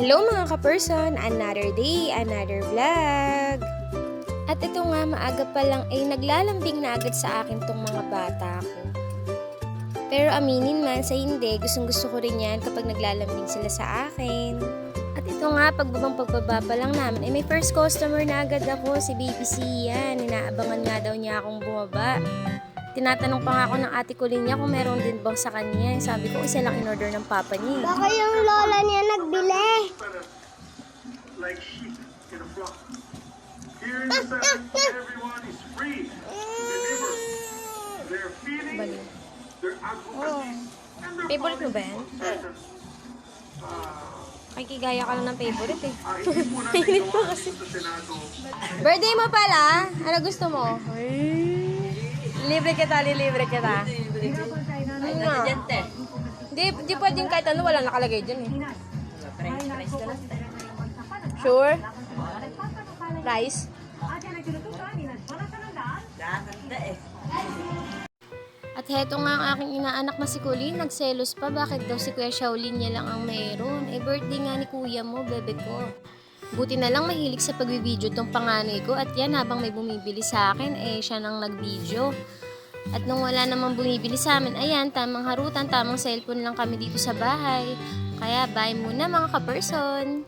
Hello mga ka-person! Another day, another vlog! At ito nga, maaga pa lang ay naglalambing na agad sa akin tong mga bata ko. Pero aminin man sa hindi, gustong-gusto ko rin yan kapag naglalambing sila sa akin. At ito nga, pagbaba pa lang namin, ay may first customer na agad ako, si Baby Sian. Inaabangan nga daw niya akong bumaba. Tinatanong pa nga ako ng ate ko niya kung meron din bang sa kanya. Sabi ko, isa lang in-order ng papa niya. Baka yung lola niya nagbili. Like sheep in a flock. Here in the South, everyone is free to deliver their feelings, their advocacies, and their Favorite mo ba yan? Ay, kigaya ka lang ng favorite eh. Favorite mo kasi. Birthday mo pala? Ano gusto mo? Libre kita, libre kita. Ay, dyan te. Di pwedeng kahit ano, wala nakalagay dyan eh. Sure? Rice? At heto nga ang aking inaanak na si Colleen, nagselos pa. Bakit daw si Kuya Shaolin niya lang ang mayroon? Eh, birthday nga ni kuya mo, bebe ko. Buti na lang mahilig sa pagbibideo tong panganay ko. At yan, habang may bumibili sa akin, eh, siya nang nagbideo. At nung wala namang bumibili sa amin, ayan, tamang harutan, tamang cellphone lang kami dito sa bahay. Kaya bye muna mga ka-person!